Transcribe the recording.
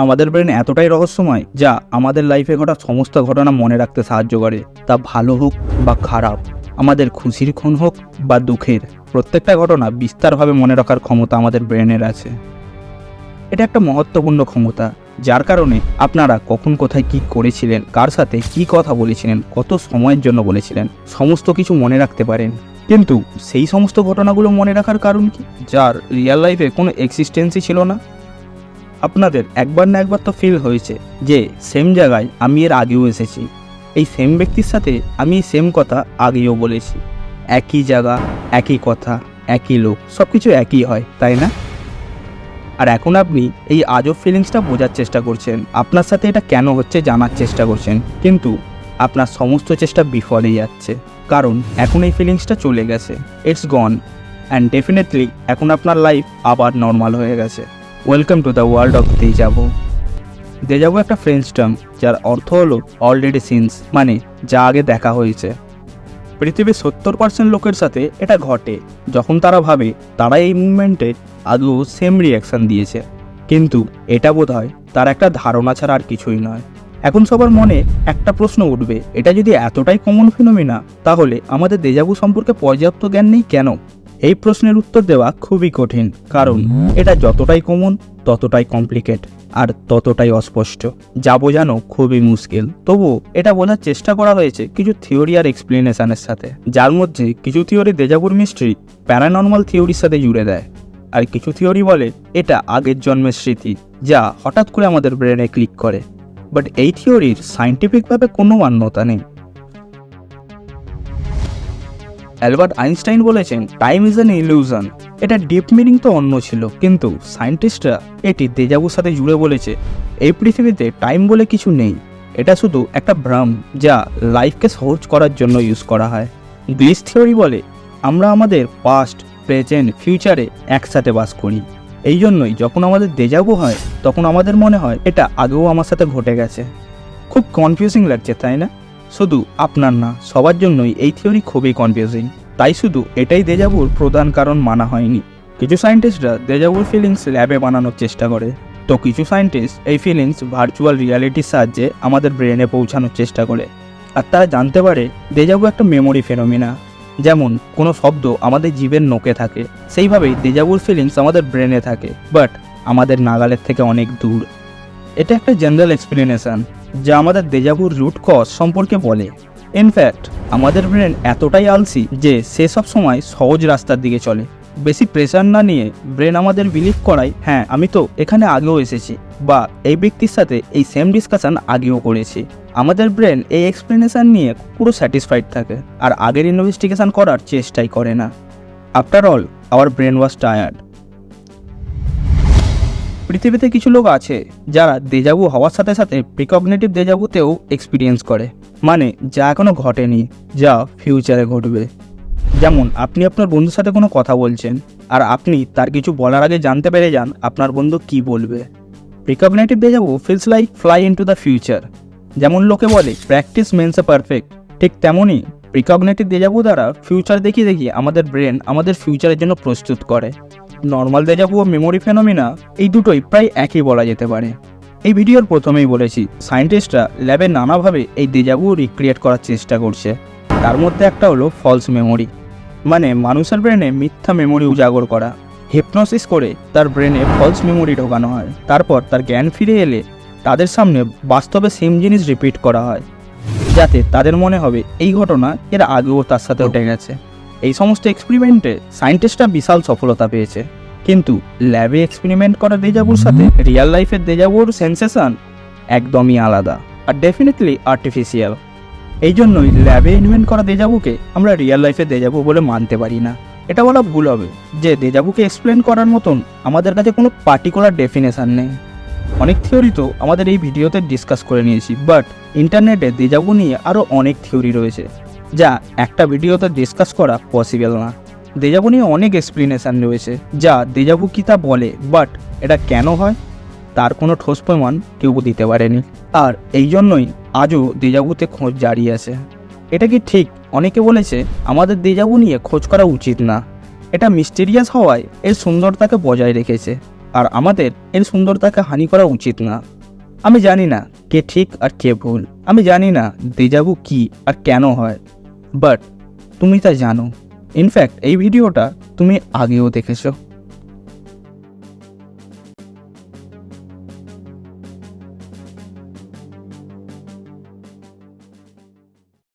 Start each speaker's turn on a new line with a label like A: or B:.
A: আমাদের ব্রেন এতটাই রহস্যময় যা আমাদের লাইফে ঘটা সমস্ত ঘটনা মনে রাখতে সাহায্য করে, তা ভালো হোক বা খারাপ, আমাদের খুশির ক্ষণ হোক বা দুঃখের, প্রত্যেকটা ঘটনা বিস্তারভাবে মনে রাখার ক্ষমতা আমাদের ব্রেনের আছে। এটা একটা মহত্বপূর্ণ ক্ষমতা, যার কারণে আপনারা কখন কোথায় কি করেছিলেন, কার সাথে কি কথা বলেছিলেন, কত সময়ের জন্য বলেছিলেন, সমস্ত কিছু মনে রাখতে পারেন। কিন্তু সেই সমস্ত ঘটনাগুলো মনে রাখার কারণ কি, যার রিয়েল লাইফে কোনো এক্সিস্টেন্সই ছিল না? আপনাদের একবার না একবার তো ফিল হয়েছে যে সেম জায়গায় আমি এর আগেও এসেছি, এই সেম ব্যক্তির সাথে আমি সেম কথা আগেও বলেছি, একই জায়গা, একই কথা, একই লোক, সব কিছু একই হয়, তাই না? আর এখন আপনি এই আজব ফিলিংসটা বোঝার চেষ্টা করছেন, আপনার সাথে এটা কেন হচ্ছে জানার চেষ্টা করছেন, কিন্তু আপনার সমস্ত চেষ্টা বিফলে যাচ্ছে, কারণ এখন এই ফিলিংসটা চলে গেছে, ইটস গন, অ্যান্ড ডেফিনেটলি এখন আপনার লাইফ আবার নর্মাল হয়ে গেছে। Welcome to the world of deja vu. Deja vu একটা ফ্রেঞ্চ টার্ম যার অর্থ হলো অলরেডি সিনস, মানে যা আগে দেখা হয়েছে। পৃথিবীর 70% লোকের সাথে এটা ঘটে যখন তারা ভাবে তারা এই মুভমেন্টে আগেও সেম রিয়াকশান দিয়েছে, কিন্তু এটা বোধহয় তার একটা ধারণা ছাড়া আর কিছুই নয়। এখন সবার মনে একটা প্রশ্ন উঠবে, এটা যদি এতটাই কমন ফিনোমিনা, তাহলে আমাদের দেজাভু সম্পর্কে পর্যাপ্ত জ্ঞান নেই কেন? এই প্রশ্নের উত্তর দেওয়া খুবই কঠিন, কারণ এটা যতটাই কমন ততটাই কমপ্লিকেট আর ততটাই অস্পষ্ট, যা বোঝানো খুবই মুশকিল। তবুও এটা বোঝার চেষ্টা করা হয়েছে কিছু থিওরি আর এক্সপ্লেনেশনের সাথে, যার মধ্যে কিছু থিওরি দেজাভুর মিস্ট্রি প্যারানর্মাল থিওরির সাথে জুড়ে দেয়, আর কিছু থিওরি বলে এটা আগের জন্মের স্মৃতি যা হঠাৎ করে আমাদের ব্রেনে ক্লিক করে। বাট এই থিওরির সায়েন্টিফিকভাবে কোনো মান্যতা নেই। অ্যালবার্ট আইনস্টাইন বলেছেন টাইম ইজ অ্যান ইলিউশন। এটা ডিপ মিনিং তো অন্য ছিল, কিন্তু সায়েন্টিস্টরা এটি দেজাভুর সাথে জুড়ে বলেছে এই পৃথিবীতে টাইম বলে কিছু নেই, এটা শুধু একটা ভ্রম যা লাইফকে সহজ করার জন্য ইউজ করা হয়। গ্লিচ থিওরি বলে আমরা আমাদের পাস্ট, প্রেজেন্ট, ফিউচারে একসাথে বাস করি, এই জন্যই যখন আমাদের দেজাভু হয় তখন আমাদের মনে হয় এটা আগেও আমার সাথে ঘটে গেছে। খুব কনফিউজিং লাগছে, তাই না? শুধু আপনার না, সবার জন্যই এই থিওরি খুবই কনফিউজিং, তাই শুধু এটাই দেজাভুর প্রধান কারণ মানা হয়নি। কিছু সায়েন্টিস্টরা দেজাভুর ফিলিংস ল্যাবে বানানোর চেষ্টা করে, তো কিছু সায়েন্টিস্ট এই ফিলিংস ভার্চুয়াল রিয়ালিটির সাহায্যে আমাদের ব্রেনে পৌঁছানোর চেষ্টা করে, আর তারা জানতে পারে দেজাভু একটা মেমোরি ফেনোমিনা। যেমন কোনো শব্দ আমাদের জীবের নোকে থাকে, সেইভাবেই দেজাভুর ফিলিংস আমাদের ব্রেনে থাকে, বাট আমাদের নাগালের থেকে অনেক দূর। এটা একটা জেনারেল এক্সপ্লেনেশন যা আমাদের দেজাভুর রুট কজ সম্পর্কে বলে। ইনফ্যাক্ট আমাদের ব্রেন এতটাই আলসি যে সে সব সময় সহজ রাস্তার দিকে চলে, বেশি প্রেশার না নিয়ে ব্রেন আমাদের বিলিভ করায় হ্যাঁ আমি তো এখানে আগেও এসেছি, বা এই ব্যক্তির সাথে এই সেম ডিসকাশন আগেও করেছি। আমাদের ব্রেন এই এক্সপ্লেনেশন নিয়ে পুরো স্যাটিসফাইড থাকে আর আগের ইনভেস্টিগেশন করার চেষ্টাই করে না। After all our brain was tired. পৃথিবীতে কিছু লোক আছে যারা দেজাভু হওয়ার সাথে সাথে প্রিকগনিটিভ দেজাভুতেও এক্সপিরিয়েন্স করে, মানে যা এখনও ঘটেনি, যা ফিউচারে ঘটবে। যেমন আপনি আপনার বন্ধুর সাথে কোনো কথা বলছেন আর আপনি তার কিছু বলার আগে জানতে পেরে যান আপনার বন্ধু কি বলবে। Precognitive deja vu feels like fly into the future. যেমন লোকে বলে প্র্যাকটিস মেন্স এ পারফেক্ট, ঠিক তেমনই প্রিকগনিটিভ দেজাভু দ্বারা ফিউচার দেখিয়ে দেখিয়ে আমাদের ব্রেন আমাদের ফিউচারের জন্য প্রস্তুত করে। নর্মাল দেজাভু ও মেমোরি ফেনোমিনা এই দুটোই প্রায় একই বলা যেতে পারে। এই ভিডিওর প্রথমেই বলেছি সায়েন্টিস্টরা ল্যাবে নানাভাবে এই দেজাভু রিক্রিয়েট করার চেষ্টা করছে। তার মধ্যে একটা হলো ফলস মেমোরি, মানে মানুষের ব্রেনে মিথ্যা মেমোরি উজাগর করা। হিপনোসিস করে তার ব্রেনে ফলস মেমোরি ঢোকানো হয়, তারপর তার জ্ঞান ফিরে এলে তাদের সামনে বাস্তবে সেম জিনিস রিপিট করা হয়, যাতে তাদের মনে হবে এই ঘটনা এর আগেও তার সাথে ঘটে গেছে। এই সমস্ত এক্সপেরিমেন্টে সায়েন্টিস্টরা বিশাল সফলতা পেয়েছে, কিন্তু ল্যাবে এক্সপেরিমেন্ট করা দেজাভুর সাথে রিয়েল লাইফের দেজাভুর সেন্সেশন একদমই আলাদা আর ডেফিনেটলি আর্টিফিশিয়াল। এই জন্যই ল্যাবে ইনভেন্ট করা দেজাভুকে আমরা রিয়েল লাইফের দেজাভু বলে মানতে পারি না। এটা বলা ভুল হবে যে দেজাভুকে এক্সপ্লেন করার মতন আমাদের কাছে কোনো পার্টিকুলার ডেফিনেশান নেই। অনেক থিওরি তো আমাদের এই ভিডিওতে ডিসকাস করে নিয়েছি, বাট ইন্টারনেটে দেজাভু নিয়ে আরও অনেক থিওরি রয়েছে যা একটা ভিডিওতে ডিসকাস করা পসিবল না। দেজাভু নিয়ে অনেক এক্সপ্লেনেশান রয়েছে যা দেজাভু কী তা বলে, বাট এটা কেন হয় তার কোনো ঠোস প্রমাণ কেউ দিতে পারেনি, আর এই জন্যই আজও দেজাভুতে খোঁজ জারি আছে। এটা কি ঠিক? অনেকে বলেছে আমাদের দেজাভু নিয়ে খোঁজ করা উচিত না, এটা মিস্টেরিয়াস হওয়ায় এর সুন্দরতাকে বজায় রেখেছে। আর আমাদের এর সুন্দরতাকে হানি করা উচিত না। আমি জানি না কে ঠিক আর কে ভুল, আমি জানি না দেজাভু কি আর কেন হয়, বাট তুমি তা জানো। ইনফ্যাক্ট এই ভিডিওটা তুমি আগেও দেখেছো।